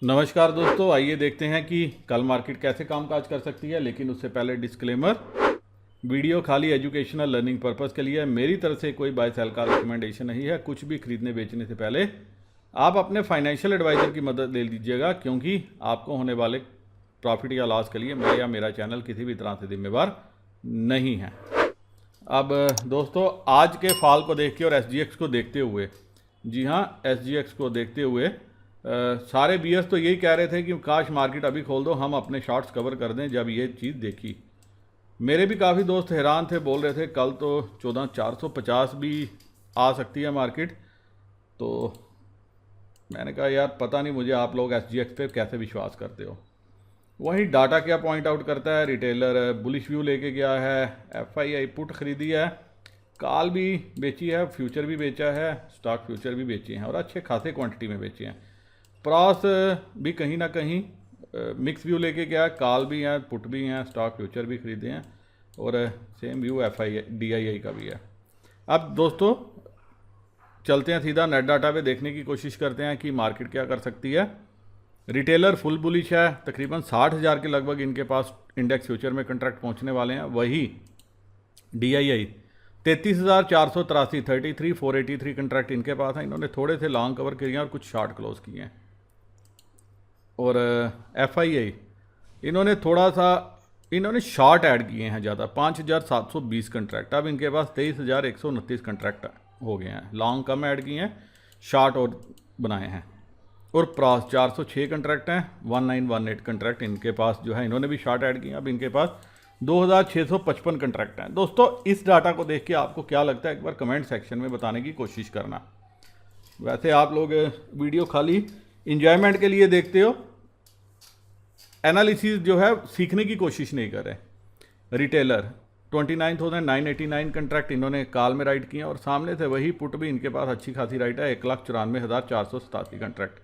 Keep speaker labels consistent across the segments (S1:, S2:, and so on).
S1: नमस्कार दोस्तों, आइए देखते हैं कि कल मार्केट कैसे कामकाज कर सकती है। लेकिन उससे पहले डिस्क्लेमर, वीडियो खाली एजुकेशनल लर्निंग पर्पस के लिए है। मेरी तरफ से कोई बाय सेल का रिकमेंडेशन नहीं है। कुछ भी खरीदने बेचने से पहले आप अपने फाइनेंशियल एडवाइज़र की मदद ले लीजिएगा, क्योंकि आपको होने वाले प्रॉफिट या लॉस के लिए मैं या मेरा चैनल किसी भी तरह से जिम्मेवार नहीं है। अब दोस्तों, आज के फॉल को देख के और SGX को देखते हुए, जी हाँ, SGX को देखते हुए सारे बीयर्स तो यही कह रहे थे कि काश मार्केट अभी खोल दो, हम अपने शॉर्ट्स कवर कर दें। जब ये चीज़ देखी, मेरे भी काफ़ी दोस्त हैरान थे, बोल रहे थे कल तो 14,450 भी आ सकती है मार्केट। तो मैंने कहा यार पता नहीं मुझे आप लोग SGX पे कैसे विश्वास करते हो। वहीं डाटा क्या पॉइंट आउट करता है, रिटेलर बुलिश व्यू लेके गया है, FII पुट खरीदी है, कॉल भी बेची है, फ्यूचर भी बेचा है, स्टॉक फ्यूचर भी बेचे हैं और अच्छे खासे क्वांटिटी में बेचे हैं। प्रॉस भी कहीं ना कहीं मिक्स व्यू लेके गया, कॉल भी हैं, पुट भी हैं, स्टॉक फ्यूचर भी खरीदे हैं और सेम व्यू DII का भी है। अब दोस्तों चलते हैं सीधा नेट डाटा पे, देखने की कोशिश करते हैं कि मार्केट क्या कर सकती है। रिटेलर फुल बुलिश है, तकरीबन 60,000 के लगभग इनके पास इंडेक्स फ्यूचर में कंट्रैक्ट पहुंचने वाले हैं। वही DII 33,483 33,483 कंट्रैक्ट इनके पास हैं। इन्होंने थोड़े से लॉन्ग कवर किए हैं और कुछ शॉर्ट क्लोज किए हैं। और FII इन्होंने थोड़ा सा शॉर्ट ऐड किए हैं ज़्यादा, 5,720 कंट्रैक्ट। अब इनके पास 23,129 कंट्रैक्ट हो गए हैं। लॉन्ग कम ऐड किए हैं, शॉर्ट और बनाए हैं। और प्रॉस 406 कंट्रैक्ट हैं, 1918 कंट्रैक्ट इनके पास जो है, इन्होंने भी शॉर्ट ऐड किए। अब इनके पास 2,655 कंट्रैक्ट हैं। दोस्तों इस डाटा को देख के आपको क्या लगता है, एक बार कमेंट सेक्शन में बताने की कोशिश करना। वैसे आप लोग वीडियो खाली इंजॉयमेंट के लिए देखते हो, एनालिसिस जो है सीखने की कोशिश नहीं कर रहे। रिटेलर 29,989 कंट्रैक्ट इन्होंने कॉल में राइट किए और सामने से वही पुट भी इनके पास अच्छी खासी राइट है, 1,94,487 कंट्रैक्ट।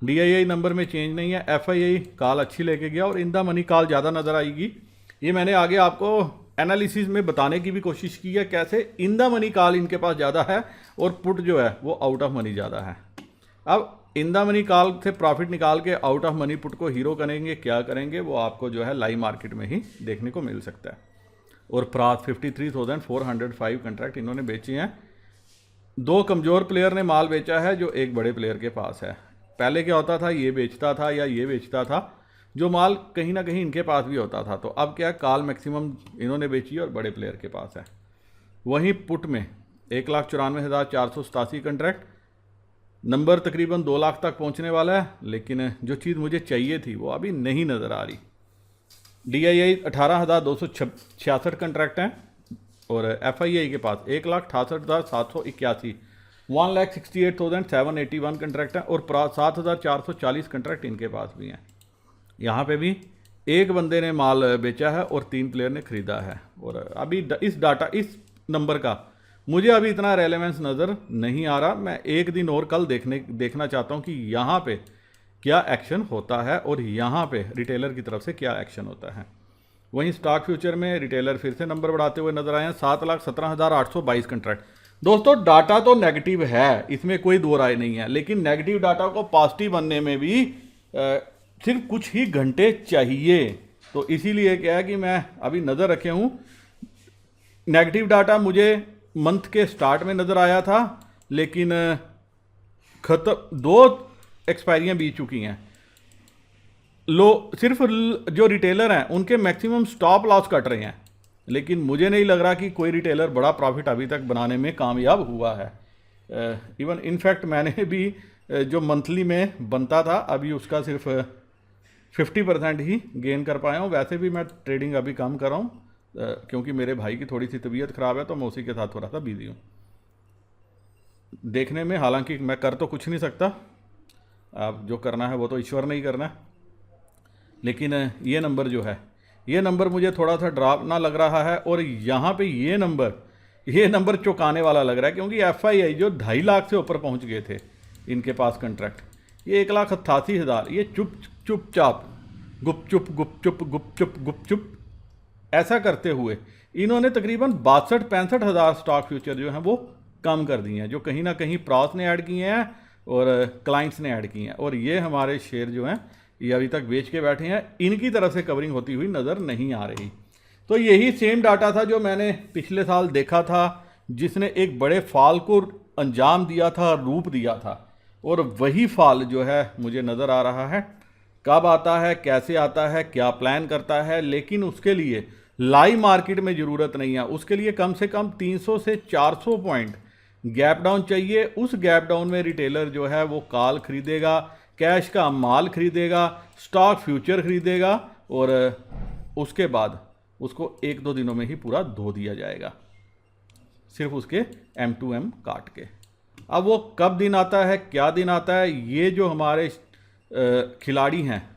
S1: DII नंबर में चेंज नहीं है। FII कॉल अच्छी लेके गया और इन द मनी कॉल ज़्यादा नज़र आएगी। ये मैंने आगे आपको एनालिसिस में बताने की भी कोशिश की है, कैसे इन द मनी कॉल इनके पास ज़्यादा है और पुट जो है वो आउट ऑफ मनी ज़्यादा है। अब इन द मनी कॉल से प्रॉफिट निकाल के आउट ऑफ मनी पुट को हीरो करेंगे, क्या करेंगे वो आपको जो है लाइव मार्केट में ही देखने को मिल सकता है। और प्रॉस 53,405 कंट्रैक्ट इन्होंने बेचे हैं। दो कमज़ोर प्लेयर ने माल बेचा है जो एक बड़े प्लेयर के पास है। पहले क्या होता था, ये बेचता था या ये बेचता था, जो माल कहीं ना कहीं इनके पास भी होता था। तो अब क्या, कॉल मैक्सिमम इन्होंने बेची और बड़े प्लेयर के पास है। वहीं पुट में 1,94,487 कंट्रैक्ट, नंबर तकरीबन 2 लाख तक पहुंचने वाला है। लेकिन जो चीज़ मुझे चाहिए थी वो अभी नहीं नज़र आ रही। DII 18,266 कंट्रैक्ट हैं और FII के पास 1,68,781 1,68,781 कंट्रैक्ट हैं और 7,440 कंट्रैक्ट इनके पास भी हैं। यहाँ पे भी एक बंदे ने माल बेचा है और 3 प्लेयर ने ख़रीदा है। और अभी इस नंबर का मुझे अभी इतना रेलेवेंस नज़र नहीं आ रहा। मैं एक दिन और कल देखना चाहता हूँ कि यहाँ पे क्या एक्शन होता है और यहाँ पे रिटेलर की तरफ से क्या एक्शन होता है। वहीं स्टॉक फ्यूचर में रिटेलर फिर से नंबर बढ़ाते हुए नजर आए हैं, 7,17,822 कंट्रैक्ट। दोस्तों डाटा तो नेगेटिव है, इसमें कोई दो राय नहीं है, लेकिन नेगेटिव डाटा को पॉजिटिव बनने में भी सिर्फ कुछ ही घंटे चाहिए। तो इसीलिए क्या है कि मैं अभी नज़र रखे हूँ। नेगेटिव डाटा मुझे मंथ के स्टार्ट में नज़र आया था, लेकिन खत्म 2 एक्सपायरियाँ बीत चुकी हैं। सिर्फ जो रिटेलर हैं उनके मैक्सिमम स्टॉप लॉस कट रहे हैं, लेकिन मुझे नहीं लग रहा कि कोई रिटेलर बड़ा प्रॉफिट अभी तक बनाने में कामयाब हुआ है। इवन इनफैक्ट मैंने भी जो मंथली में बनता था अभी उसका सिर्फ 50% ही गेन कर पाया हूँ। वैसे भी मैं ट्रेडिंग अभी कम कर रहा हूँ क्योंकि मेरे भाई की थोड़ी सी तबीयत ख़राब है, तो मैं उसी के साथ थोड़ा सा बिजी हूँ देखने में। हालांकि मैं कर तो कुछ नहीं सकता, अब जो करना है वो तो ईश्वर ने ही करना है। लेकिन ये नंबर जो है, ये नंबर मुझे थोड़ा सा ड्रॉप ना लग रहा है। और यहाँ पे ये नंबर चौंकाने वाला लग रहा है, क्योंकि FII जो 2.5 लाख से ऊपर पहुँच गए थे इनके पास कंट्रैक्ट, ये 1,88,000, ये चुपचाप गुपचुप ऐसा करते हुए इन्होंने तकरीबन 62-65 हज़ार स्टॉक फ्यूचर जो हैं वो कम कर दिए हैं, जो कहीं ना कहीं प्रॉस ने ऐड किए हैं और क्लाइंट्स ने ऐड की हैं, और ये हमारे शेयर जो हैं ये अभी तक बेच के बैठे हैं, इनकी तरफ से कवरिंग होती हुई नज़र नहीं आ रही। तो यही सेम डाटा था जो मैंने पिछले साल देखा था, जिसने एक बड़े फॉल को अंजाम दिया था, रूप दिया था, और वही फॉल जो है मुझे नज़र आ रहा है। कब आता है, कैसे आता है, क्या प्लान करता है, लेकिन उसके लिए लाइव मार्केट में ज़रूरत नहीं है। उसके लिए कम से कम 300 से 400 पॉइंट गैप डाउन चाहिए। उस गैप डाउन में रिटेलर जो है वो कॉल खरीदेगा, कैश का माल खरीदेगा, स्टॉक फ्यूचर खरीदेगा, और उसके बाद उसको 1-2 दिनों में ही पूरा धो दिया जाएगा, सिर्फ उसके M2M काट के। अब वो कब दिन आता है, क्या दिन आता है, ये जो हमारे खिलाड़ी हैं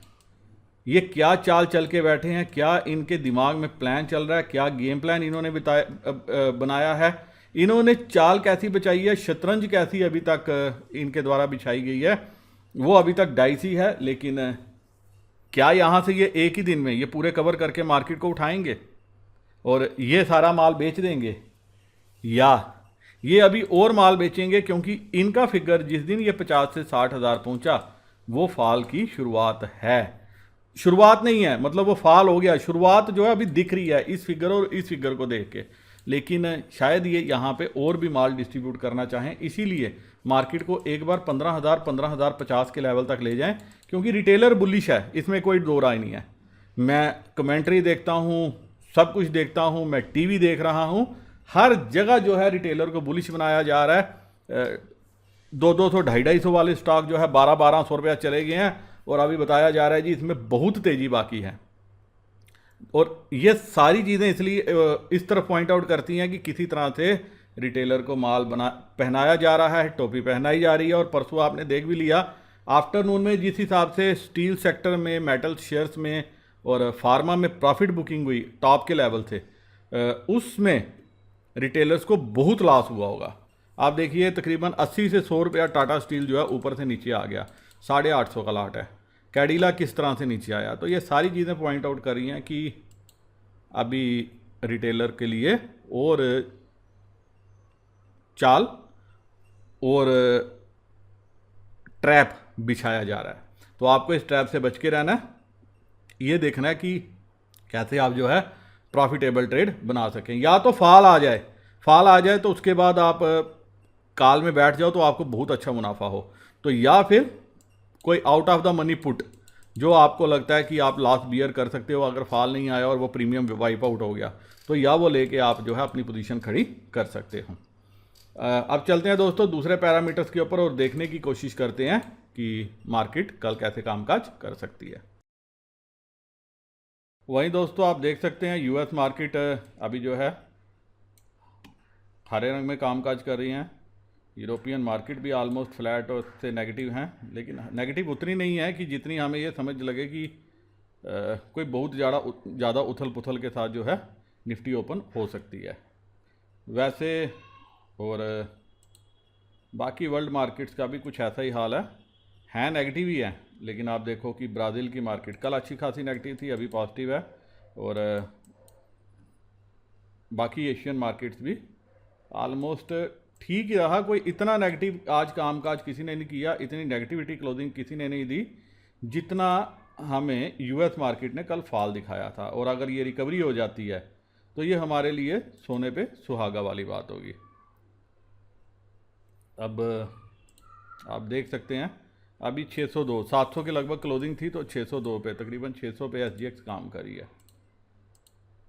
S1: ये क्या चाल चल के बैठे हैं, क्या इनके दिमाग में प्लान चल रहा है, क्या गेम प्लान इन्होंने बनाया है, इन्होंने चाल कैसी बचाई है, शतरंज कैसी अभी तक इनके द्वारा बिछाई गई है, वो अभी तक डाइसी है। लेकिन क्या यहाँ से ये एक ही दिन में ये पूरे कवर करके मार्केट को उठाएंगे और ये सारा माल बेच देंगे, या ये अभी और माल बेचेंगे? क्योंकि इनका फिगर जिस दिन ये 50 से 60 हज़ार पहुँचा वो फॉल की शुरुआत है, शुरुआत नहीं है, मतलब वो फॉल हो गया। शुरुआत जो है अभी दिख रही है इस फिगर और इस फिगर को देख के, लेकिन शायद ये यहाँ पे और भी माल डिस्ट्रीब्यूट करना चाहें, इसीलिए मार्केट को एक बार 15,050 के लेवल तक ले जाएं, क्योंकि रिटेलर बुलिश है, इसमें कोई दो राय नहीं है। मैं कमेंट्री देखता हूँ, सब कुछ देखता हूँ, मैं टीवी देख रहा हूँ, हर जगह जो है रिटेलर को बुलिश बनाया जा रहा है। 200 250 वाले स्टॉक जो है 1200 रुपया चले गए हैं, और अभी बताया जा रहा है जी इसमें बहुत तेज़ी बाकी है। और ये सारी चीज़ें इसलिए इस तरफ पॉइंट आउट करती हैं कि किसी तरह से रिटेलर को माल पहनाया जा रहा है, टोपी पहनाई जा रही है। और परसों आपने देख भी लिया आफ्टरनून में जिस हिसाब से स्टील सेक्टर में, मेटल शेयर्स में और फार्मा में प्रॉफिट बुकिंग हुई टॉप के लेवल से, उसमें रिटेलर्स को बहुत लॉस हुआ होगा। आप देखिए तकरीबन 80 से 100 रुपया टाटा स्टील जो है ऊपर से नीचे आ गया, 850 का लाट है। कैडिला किस तरह से नीचे आया। तो ये सारी चीज़ें पॉइंट आउट कर रही हैं कि अभी रिटेलर के लिए और चाल और ट्रैप बिछाया जा रहा है। तो आपको इस ट्रैप से बच के रहना है, ये देखना है कि कैसे आप जो है प्रॉफिटेबल ट्रेड बना सकें। या तो फॉल आ जाए तो उसके बाद आप कॉल में बैठ जाओ तो आपको बहुत अच्छा मुनाफा हो, तो या फिर कोई out of the money put जो आपको लगता है कि आप लॉस बियर कर सकते हो अगर फॉल नहीं आया और वो प्रीमियम वाइप आउट हो गया, तो या वो लेके आप जो है अपनी पोजीशन खड़ी कर सकते हो। अब चलते हैं दोस्तों दूसरे पैरामीटर्स के ऊपर और देखने की कोशिश करते हैं कि मार्केट कल कैसे कामकाज कर सकती है। वहीं दोस्तों आप देख सकते हैं यूएस मार्केट अभी जो है हरे रंग में कामकाज कर रही हैं। यूरोपियन मार्केट भी आलमोस्ट फ्लैट और से नेगेटिव हैं, लेकिन नेगेटिव उतनी नहीं है कि जितनी हमें ये समझ लगे कि कोई बहुत ज़्यादा उथल पुथल के साथ जो है निफ्टी ओपन हो सकती है वैसे। और बाकी वर्ल्ड मार्केट्स का भी कुछ ऐसा ही हाल है नेगेटिव ही है। लेकिन आप देखो कि ब्राज़ील की मार्केट कल अच्छी खासी नेगेटिव थी, अभी पॉजिटिव है। और बाकी एशियन मार्केट्स भी आलमोस्ट ठीक ही रहा, कोई इतना नेगेटिव आज कामकाज किसी ने नहीं किया, इतनी नेगेटिविटी क्लोजिंग किसी ने नहीं दी जितना हमें यूएस मार्केट ने कल फॉल दिखाया था। और अगर ये रिकवरी हो जाती है तो ये हमारे लिए सोने पे सुहागा वाली बात होगी। अब आप देख सकते हैं अभी 602 700 के लगभग क्लोजिंग थी, तो 602 पे तकरीबन 600 पे एसजीएक्स काम करी है।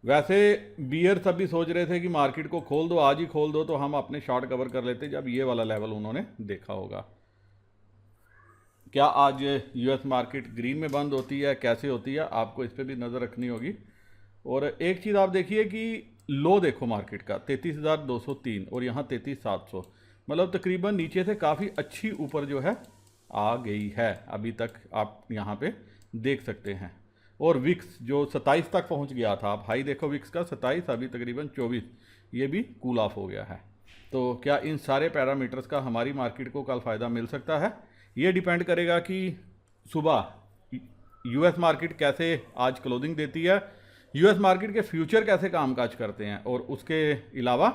S1: वैसे बियर्स अभी सोच रहे थे कि मार्केट को खोल दो, आज ही खोल दो तो हम अपने शॉर्ट कवर कर लेते, जब ये वाला लेवल उन्होंने देखा होगा। क्या आज यूएस मार्केट ग्रीन में बंद होती है, कैसे होती है, आपको इस पर भी नज़र रखनी होगी। और एक चीज़ आप देखिए कि लो देखो मार्केट का 33,203 और यहाँ 33,700, मतलब तकरीबन नीचे से काफ़ी अच्छी ऊपर जो है आ गई है अभी तक, आप यहाँ पे देख सकते हैं। और विक्स जो 27 तक पहुँच गया था, आप हाई देखो विक्स का 27, अभी तकरीबन 24, ये भी कूल ऑफ हो गया है। तो क्या इन सारे पैरामीटर्स का हमारी मार्केट को कल फ़ायदा मिल सकता है? ये डिपेंड करेगा कि सुबह यूएस मार्केट कैसे आज क्लोजिंग देती है, यूएस मार्केट के फ्यूचर कैसे कामकाज करते हैं, और उसके अलावा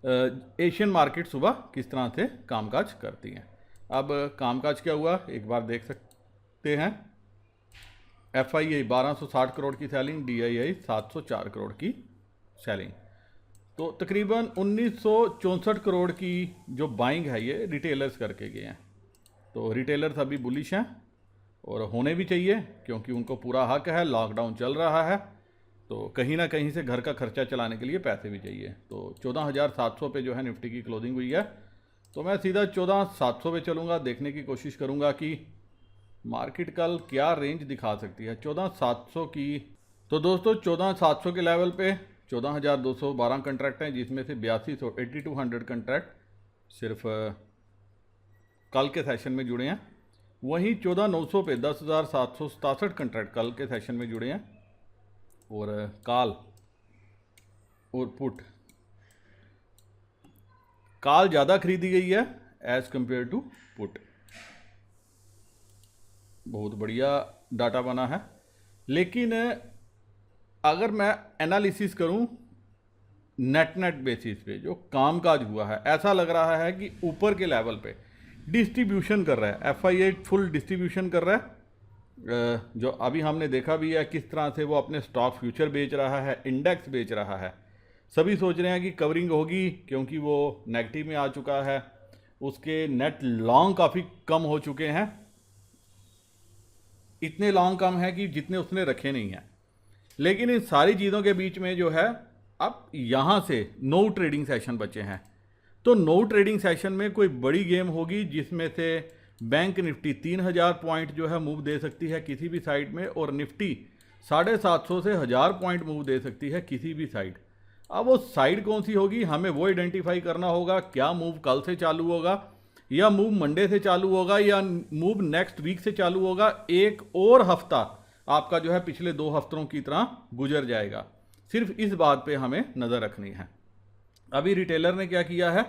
S1: एशियन मार्केट सुबह किस तरह से कामकाज करती हैं। अब कामकाज क्या हुआ एक बार देख सकते हैं। FII 1260 करोड़ की सेलिंग, DII 704 करोड़ की सेलिंग। तो तकरीबन 1964 करोड़ की जो बाइंग है ये रिटेलर्स करके गए हैं। तो रिटेलर्स अभी बुलिश हैं और होने भी चाहिए, क्योंकि उनको पूरा हक है। लॉकडाउन चल रहा है तो कहीं ना कहीं से घर का खर्चा चलाने के लिए पैसे भी चाहिए। तो 14,700 पे जो है निफ्टी की क्लोजिंग हुई है। तो मैं सीधा 14,700 पे चलूँगा, देखने की कोशिश करूँगा कि मार्केट कल क्या रेंज दिखा सकती है 14,700 की। तो दोस्तों 14,700 के लेवल पे 14,212 कंट्रैक्ट हैं, जिसमें से 8200 कंट्रैक्ट सिर्फ कल के सेशन में जुड़े हैं। वहीं 14,900 पे 10,767 कंट्रैक्ट कल के सेशन में जुड़े हैं। और कॉल और पुट, कॉल ज़्यादा खरीदी गई है एज़ कंपेयर टू पुट। बहुत बढ़िया डाटा बना है। लेकिन अगर मैं एनालिसिस करूं नेट बेसिस पे जो कामकाज हुआ है, ऐसा लग रहा है कि ऊपर के लेवल पे डिस्ट्रीब्यूशन कर रहा है। FII फुल डिस्ट्रीब्यूशन कर रहा है। जो अभी हमने देखा भी है किस तरह से वो अपने स्टॉक फ्यूचर बेच रहा है, इंडेक्स बेच रहा है। सभी सोच रहे हैं कि कवरिंग होगी, क्योंकि वो नेगेटिव में आ चुका है। उसके नेट लॉन्ग काफ़ी कम हो चुके हैं, इतने लॉन्ग कम है कि जितने उसने रखे नहीं हैं। लेकिन इन सारी चीज़ों के बीच में जो है अब यहाँ से 9 ट्रेडिंग सेशन बचे हैं। तो 9 ट्रेडिंग सेशन में कोई बड़ी गेम होगी, जिसमें से बैंक निफ्टी 3,000 पॉइंट जो है मूव दे सकती है किसी भी साइड में, और निफ्टी 750 से 1,000 पॉइंट मूव दे सकती है किसी भी साइड। अब वो साइड कौन सी होगी हमें वो आइडेंटिफाई करना होगा। क्या मूव कल से चालू होगा, या मूव मंडे से चालू होगा, या मूव नेक्स्ट वीक से चालू होगा। एक और हफ्ता आपका जो है पिछले 2 हफ्तों की तरह गुजर जाएगा। सिर्फ इस बात पे हमें नज़र रखनी है। अभी रिटेलर ने क्या किया है,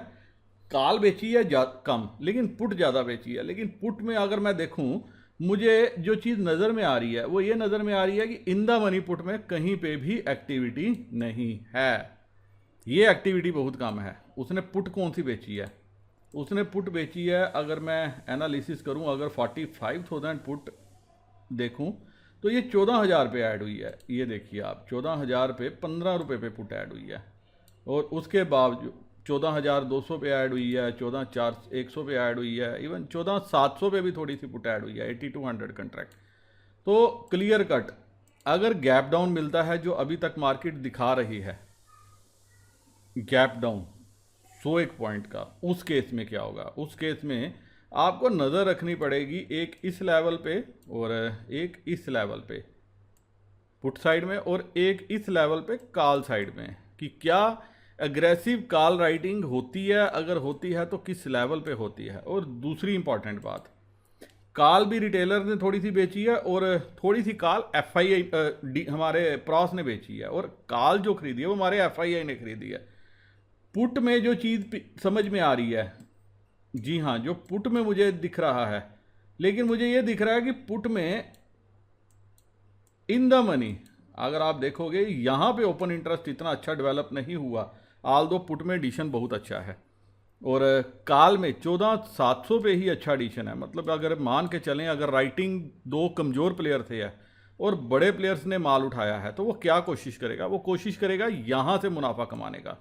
S1: कॉल बेची है कम, लेकिन पुट ज़्यादा बेची है। लेकिन पुट में अगर मैं देखूं, मुझे जो चीज़ नज़र में आ रही है वो ये नज़र में आ रही है कि इन द मनी पुट में कहीं पे भी एक्टिविटी नहीं है। ये एक्टिविटी बहुत कम है। उसने पुट कौन सी बेची है, उसने पुट बेची है, अगर मैं एनालिसिस करूं, अगर 45,000 पुट देखूं तो ये 14,000 पे ऐड हुई है। ये देखिए आप, 14,000 पे 15 रुपये पे पुट ऐड हुई है। और उसके बावजूद 14,200 पे ऐड हुई है, 14,100 पे ऐड हुई है, इवन 14,700 पे भी थोड़ी सी पुट ऐड हुई है, 8200 कंट्रैक्ट। तो क्लियर कट अगर गैप डाउन मिलता है, जो अभी तक मार्केट दिखा रही है गैप डाउन 101 पॉइंट का, उस केस में क्या होगा। उस केस में आपको नज़र रखनी पड़ेगी एक इस लेवल पे और एक इस लेवल पे पुट साइड में, और एक इस लेवल पे कॉल साइड में, कि क्या एग्रेसिव कॉल राइटिंग होती है, अगर होती है तो किस लेवल पे होती है। और दूसरी इंपॉर्टेंट बात, कॉल भी रिटेलर ने थोड़ी सी बेची है, और थोड़ी सी कॉल FII हमारे प्रॉस ने बेची है, और कॉल जो खरीदी है वो हमारे FII ने खरीदी है। पुट में जो चीज़ समझ में आ रही है, जी हाँ, जो पुट में मुझे दिख रहा है, लेकिन मुझे ये दिख रहा है कि पुट में इन द मनी अगर आप देखोगे यहाँ पे ओपन इंटरेस्ट इतना अच्छा डेवलप नहीं हुआ, आल दो पुट में एडिशन बहुत अच्छा है, और कॉल में 14,700 पे ही अच्छा एडिशन है। मतलब अगर मान के चलें, अगर राइटिंग 2 कमज़ोर प्लेयर थे और बड़े प्लेयर्स ने माल उठाया है, तो वो क्या कोशिश करेगा, वो कोशिश करेगा यहाँ से मुनाफा कमाने का,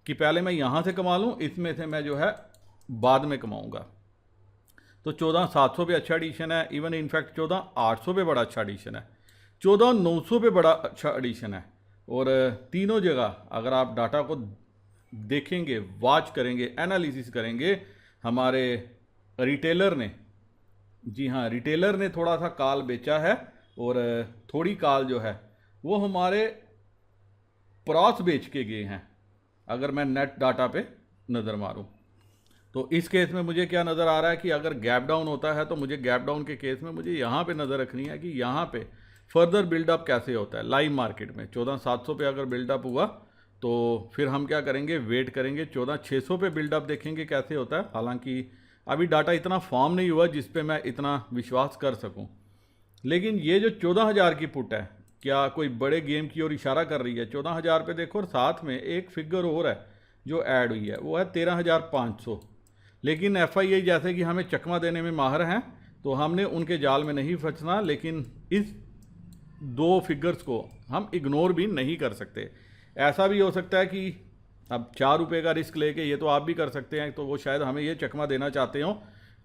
S1: कि पहले मैं यहाँ से कमा लूँ, इसमें से मैं जो है बाद में कमाऊँगा। तो 14,700 पे अच्छा एडिशन है, इवन इनफैक्ट 14,800 पे बड़ा अच्छा एडिशन है, 14,900 पे बड़ा अच्छा एडिशन है। और तीनों जगह अगर आप डाटा को देखेंगे, वॉच करेंगे, एनालिसिस करेंगे, हमारे रिटेलर ने, जी हाँ, रिटेलर ने थोड़ा सा कॉल बेचा है, और थोड़ी कॉल जो है वो हमारे प्रॉस बेच के गए हैं। अगर मैं नेट डाटा पे नज़र मारूं, तो इस केस में मुझे क्या नज़र आ रहा है कि अगर गैप डाउन होता है, तो मुझे गैप डाउन के केस में मुझे यहाँ पे नज़र रखनी है कि यहाँ पे फर्दर बिल्डअप कैसे होता है लाइव मार्केट में। 14,700 पे अगर बिल्डअप हुआ तो फिर हम क्या करेंगे, वेट करेंगे, 14,600 पे बिल्डअप देखेंगे कैसे होता है। हालांकि अभी डाटा इतना फॉर्म नहीं हुआ जिस पे मैं इतना विश्वास कर सकूं, लेकिन ये जो 14,000 की पुट है, क्या कोई बड़े गेम की ओर इशारा कर रही है। 14,000 पे देखो, और साथ में एक फिगर और है जो ऐड हुई है, वो है 13,500। लेकिन FII जैसे कि हमें चकमा देने में माहिर हैं, तो हमने उनके जाल में नहीं फंसना, लेकिन इस 2 फिगर्स को हम इग्नोर भी नहीं कर सकते। ऐसा भी हो सकता है कि अब 4 रुपये का रिस्क लेके, ये तो आप भी कर सकते हैं, तो वो शायद हमें ये चकमा देना चाहते हो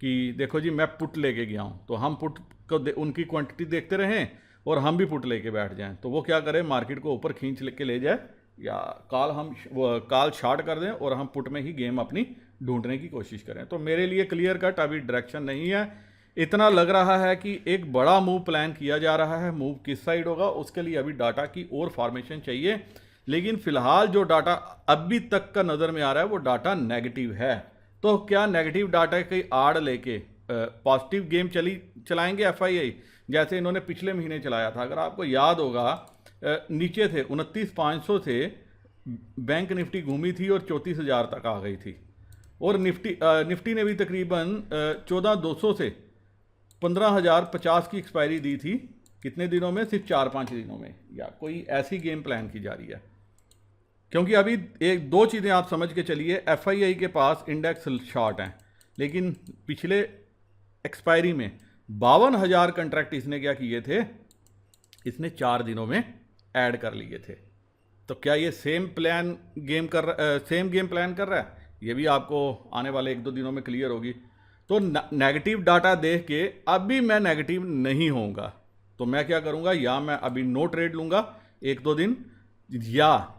S1: कि देखो जी मैं पुट लेके गया हूँ, तो हम पुट को उनकी क्वांटिटी देखते रहें और हम भी पुट लेके बैठ जाएं, तो वो क्या करें, मार्केट को ऊपर खींच के ले जाए, या काल शॉर्ट कर दें और हम पुट में ही गेम अपनी ढूंढने की कोशिश करें। तो मेरे लिए क्लियर कट अभी डायरेक्शन नहीं है। इतना लग रहा है कि एक बड़ा मूव प्लान किया जा रहा है। मूव किस साइड होगा उसके लिए अभी डाटा की और फॉर्मेशन चाहिए, लेकिन फिलहाल जो डाटा अभी तक का नज़र में आ रहा है वो डाटा नेगेटिव है। तो क्या नेगेटिव डाटा की आड़ लेके पॉजिटिव गेम चलाएंगे FII, जैसे इन्होंने पिछले महीने चलाया था? अगर आपको याद होगा, नीचे थे 29,500 से बैंक निफ्टी घूमी थी और 34,000 तक आ गई थी, और निफ्टी ने भी तकरीबन 14,200 से 15,050 की एक्सपायरी दी थी। कितने दिनों में? सिर्फ 4-5 दिनों में। या कोई ऐसी गेम प्लान की जा रही है? क्योंकि अभी 1-2 चीज़ें आप समझ के चलिए, FII के पास इंडेक्स शॉर्ट हैं, लेकिन पिछले एक्सपायरी में 52,000 कंट्रैक्ट इसने क्या किए थे, इसने 4 दिनों में ऐड कर लिए थे। तो क्या ये सेम गेम प्लान कर रहा है? ये भी आपको आने वाले 1-2 दिनों में क्लियर होगी। तो नेगेटिव डाटा देख के अभी मैं नेगेटिव नहीं होऊंगा, तो मैं क्या करूंगा, या मैं अभी नो ट्रेड लूंगा 1-2 दिन, या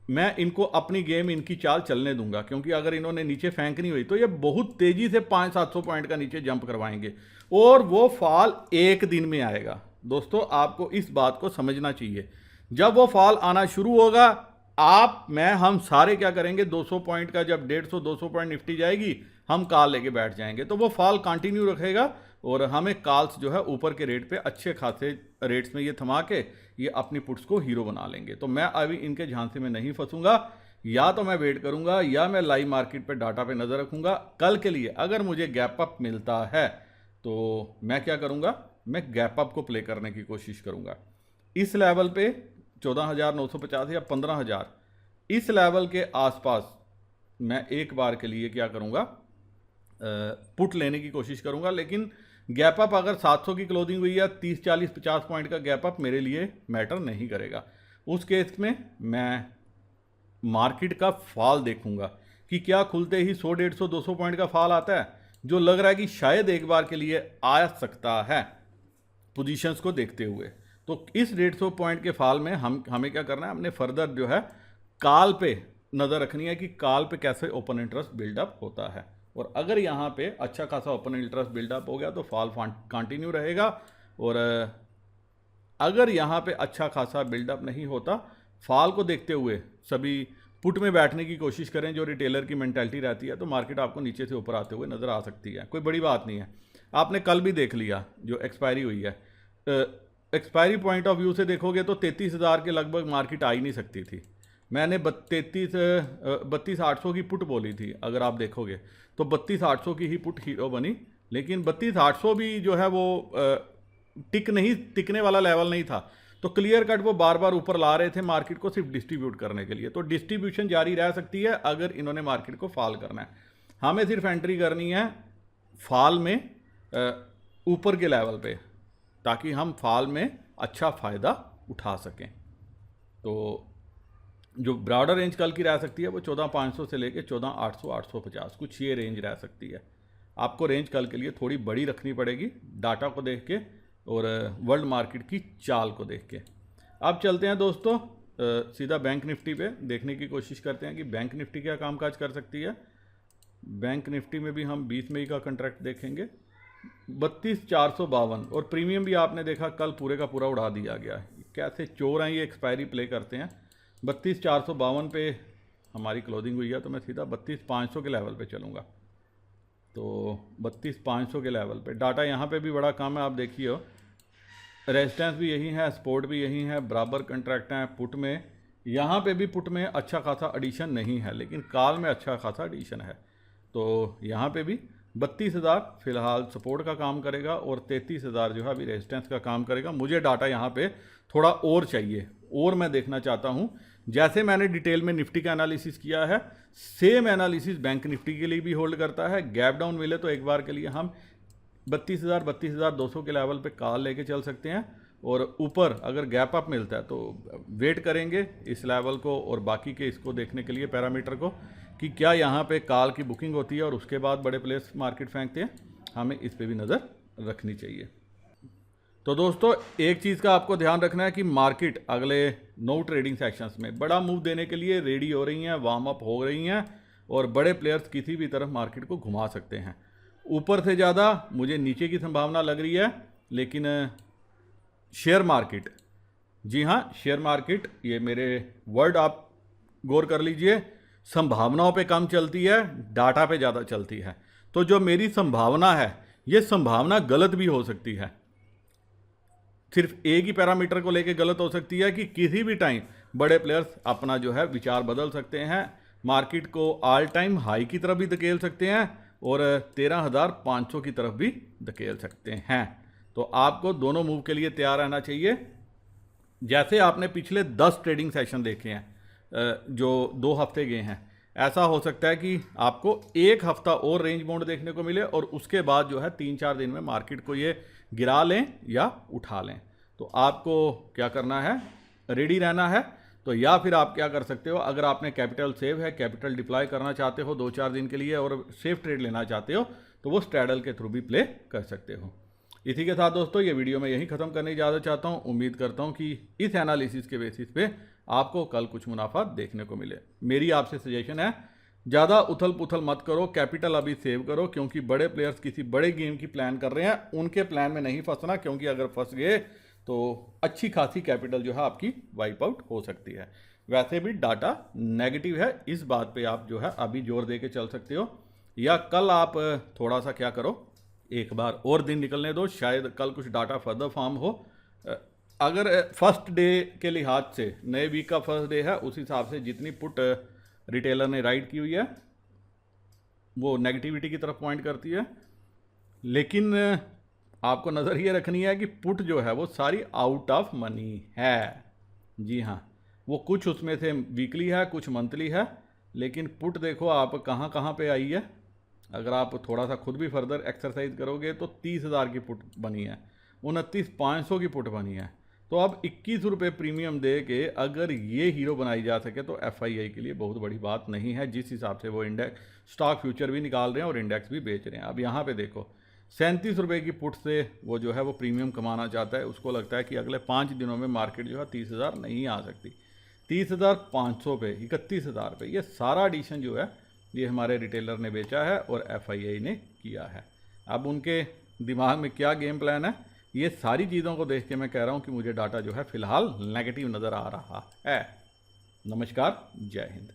S1: मैं इनको अपनी गेम, इनकी चाल चलने दूंगा। क्योंकि अगर इन्होंने नीचे फेंकनी हुई तो ये बहुत तेजी से 500-700 पॉइंट का नीचे जंप करवाएंगे, और वो फॉल 1 दिन में आएगा। दोस्तों, आपको इस बात को समझना चाहिए। जब वो फॉल आना शुरू होगा, हम सारे क्या करेंगे, 200 पॉइंट का जब 150-200 पॉइंट निफ्टी जाएगी, हम कॉल लेके बैठ जाएंगे। तो वो फॉल कंटिन्यू रखेगा और हमें कॉल्स जो है ऊपर के रेट पे अच्छे खासे रेट्स में ये थमा के ये अपनी पुट्स को हीरो बना लेंगे। तो मैं अभी इनके झांसे में नहीं फंसूंगा, या तो मैं वेट करूंगा, या मैं लाइव मार्केट पे डाटा पे नज़र रखूंगा। कल के लिए अगर मुझे गैप अप मिलता है तो मैं क्या करूंगा, मैं गैप अप को प्ले करने की कोशिश करूंगा। इस लेवल पे 14,950 या 15,000, इस लेवल के आसपास मैं एक बार के लिए क्या करूंगा, पुट लेने की कोशिश करूंगा। लेकिन गैप अप अगर 700 की क्लोजिंग हुई है, 30, 40, 50 पॉइंट का गैप अप मेरे लिए मैटर नहीं करेगा। उस केस में मैं मार्केट का फॉल देखूंगा कि क्या खुलते ही 100, 150, 200 पॉइंट का फॉल आता है, जो लग रहा है कि शायद एक बार के लिए आ सकता है पोजीशंस को देखते हुए। तो इस 150 पॉइंट के फॉल में हमें क्या करना है, हमने फर्दर जो है कॉल पे नज़र रखनी है कि कॉल पे कैसे ओपन इंटरेस्ट बिल्डअप होता है। और अगर यहाँ पे अच्छा खासा ओपन इंटरेस्ट बिल्डअप हो गया तो फॉल कंटिन्यू रहेगा, और अगर यहाँ पे अच्छा खासा बिल्डअप नहीं होता, फॉल को देखते हुए सभी पुट में बैठने की कोशिश करें, जो रिटेलर की मेंटालिटी रहती है, तो मार्केट आपको नीचे से ऊपर आते हुए नज़र आ सकती है। कोई बड़ी बात नहीं है। आपने कल भी देख लिया जो एक्सपायरी हुई है, एक्सपायरी पॉइंट ऑफ व्यू से देखोगे तो 33,000 के लगभग मार्केट आ ही नहीं सकती थी। मैंने 32,800 की पुट बोली थी, अगर आप देखोगे तो 32,800 की ही पुट हीरो बनी। लेकिन 32,800 भी जो है वो टिकने वाला लेवल नहीं था। तो क्लियर कट वो बार बार ऊपर ला रहे थे मार्केट को सिर्फ डिस्ट्रीब्यूट करने के लिए। तो डिस्ट्रीब्यूशन जारी रह सकती है अगर इन्होंने मार्केट को फॉल करना है। हमें सिर्फ एंट्री करनी है फॉल में ऊपर के लेवल पे, ताकि हम फॉल में अच्छा फ़ायदा उठा सकें। तो जो ब्रॉडर रेंज कल की रह सकती है वो 14,500 से लेके 14,800, 850, कुछ ये रेंज रह सकती है। आपको रेंज कल के लिए थोड़ी बड़ी रखनी पड़ेगी डाटा को देख के और वर्ल्ड मार्केट की चाल को देख के। अब चलते हैं दोस्तों सीधा बैंक निफ्टी पे, देखने की कोशिश करते हैं कि बैंक निफ्टी क्या कामकाज कर सकती है। बैंक निफ्टी में भी हम 20 मई का कॉन्ट्रैक्ट देखेंगे 32,452, और प्रीमियम भी आपने देखा कल पूरे का पूरा उड़ा दिया गया। कैसे चोर हैं ये, एक्सपायरी प्ले करते हैं। 32,452 पे हमारी क्लोजिंग हुई है, तो मैं सीधा 32,500 के लेवल पे चलूँगा। तो 32,500 के लेवल पे डाटा यहाँ पे भी बड़ा कम है, आप देखिए रेजिस्टेंस भी यही है, सपोर्ट भी यही है, बराबर कंट्रैक्ट हैं। पुट में यहाँ पे भी पुट में अच्छा खासा एडिशन नहीं है, लेकिन कॉल में अच्छा खासा एडिशन है। तो यहाँ पे भी 32,000 फिलहाल सपोर्ट का काम करेगा और 33,000 जो है अभी रेजिस्टेंस का काम करेगा। मुझे डाटा यहाँ पे थोड़ा और चाहिए, और मैं देखना चाहता हूँ जैसे मैंने डिटेल में निफ्टी का एनालिसिस किया है, सेम एनालिसिस बैंक निफ्टी के लिए भी होल्ड करता है। गैप डाउन मिले तो एक बार के लिए हम 32,200 के लेवल पे कॉल लेके चल सकते हैं, और ऊपर अगर गैप अप मिलता है तो वेट करेंगे इस लेवल को और बाकी के इसको देखने के लिए पैरामीटर को कि क्या यहाँ पे कॉल की बुकिंग होती है और उसके बाद बड़े प्लेयर्स मार्केट फेंकते हैं, हमें इस पे भी नज़र रखनी चाहिए। तो दोस्तों एक चीज़ का आपको ध्यान रखना है कि मार्केट अगले 9 ट्रेडिंग सेशंस में बड़ा मूव देने के लिए रेडी हो रही हैं, वार्म अप हो रही हैं, और बड़े प्लेयर्स किसी भी तरफ मार्केट को घुमा सकते हैं। ऊपर से ज़्यादा मुझे नीचे की संभावना लग रही है, लेकिन शेयर मार्केट, जी हाँ शेयर मार्केट, ये मेरे वर्ड आप गौर कर लीजिए, संभावनाओं पे कम चलती है, डाटा पे ज़्यादा चलती है। तो जो मेरी संभावना है ये संभावना गलत भी हो सकती है, सिर्फ एक ही पैरामीटर को लेके गलत हो सकती है कि किसी भी टाइम बड़े प्लेयर्स अपना जो है विचार बदल सकते हैं, मार्केट को ऑल टाइम हाई की तरफ भी धकेल सकते हैं और 13,500 की तरफ भी धकेल सकते हैं। तो आपको दोनों मूव के लिए तैयार रहना चाहिए। जैसे आपने पिछले 10 ट्रेडिंग सेशन देखे हैं जो 2 हफ्ते गए हैं, ऐसा हो सकता है कि आपको एक हफ्ता और रेंज बाउंड देखने को मिले और उसके बाद जो है 3-4 दिन में मार्केट को ये गिरा लें या उठा लें। तो आपको क्या करना है, रेडी रहना है। तो या फिर आप क्या कर सकते हो, अगर आपने कैपिटल सेव है, कैपिटल डिप्लॉय करना चाहते हो 2-4 दिन के लिए और सेफ ट्रेड लेना चाहते हो, तो वो स्ट्रैडल के थ्रू भी प्ले कर सकते हो। इसी के साथ दोस्तों ये वीडियो मैं यहीं ख़त्म करने की इजाज़त चाहता हूँ। उम्मीद करता हूँ कि इस एनालिसिस के बेसिस पे आपको कल कुछ मुनाफा देखने को मिले। मेरी आपसे सजेशन है, ज़्यादा उथल पुथल मत करो, कैपिटल अभी सेव करो, क्योंकि बड़े प्लेयर्स किसी बड़े गेम की प्लान कर रहे हैं, उनके प्लान में नहीं फंसना, क्योंकि अगर फंस गए तो अच्छी खासी कैपिटल जो है आपकी वाइप आउट हो सकती है। वैसे भी डाटा नेगेटिव है, इस बात पे आप जो है अभी जोर दे के चल सकते हो, या कल आप थोड़ा सा क्या करो, एक बार और दिन निकलने दो, शायद कल कुछ डाटा फर्दर फॉर्म हो। अगर फर्स्ट डे के लिहाज से, नए वीक का फर्स्ट डे है, उस हिसाब से जितनी पुट रिटेलर ने राइड की हुई है वो नेगेटिविटी की तरफ पॉइंट करती है। लेकिन आपको नज़र ये रखनी है कि पुट जो है वो सारी आउट ऑफ मनी है। जी हाँ, वो कुछ उसमें से वीकली है, कुछ मंथली है, लेकिन पुट देखो आप कहाँ कहाँ पे आई है। अगर आप थोड़ा सा खुद भी फर्दर एक्सरसाइज करोगे तो 30,000 की पुट बनी है, 29,500 की पुट बनी है। तो अब 21 रुपये प्रीमियम दे के अगर ये हीरो बनाई जा सके तो FII के लिए बहुत बड़ी बात नहीं है, जिस हिसाब से वो इंडेक्स स्टॉक फ्यूचर भी निकाल रहे हैं और इंडेक्स भी बेच रहे हैं। अब यहाँ पे देखो 37 रुपये की पुट से वो जो है वो प्रीमियम कमाना चाहता है, उसको लगता है कि अगले 5 दिनों में मार्केट जो है 30,000 नहीं आ सकती, 30,500 पे, 31,000 पे, ये सारा एडिशन जो है ये हमारे रिटेलर ने बेचा है और FII ने किया है। अब उनके दिमाग में क्या गेम प्लान है, ये सारी चीज़ों को देख के मैं कह रहा हूँ कि मुझे डाटा जो है फ़िलहाल नेगेटिव नज़र आ रहा है। नमस्कार, जय हिंद।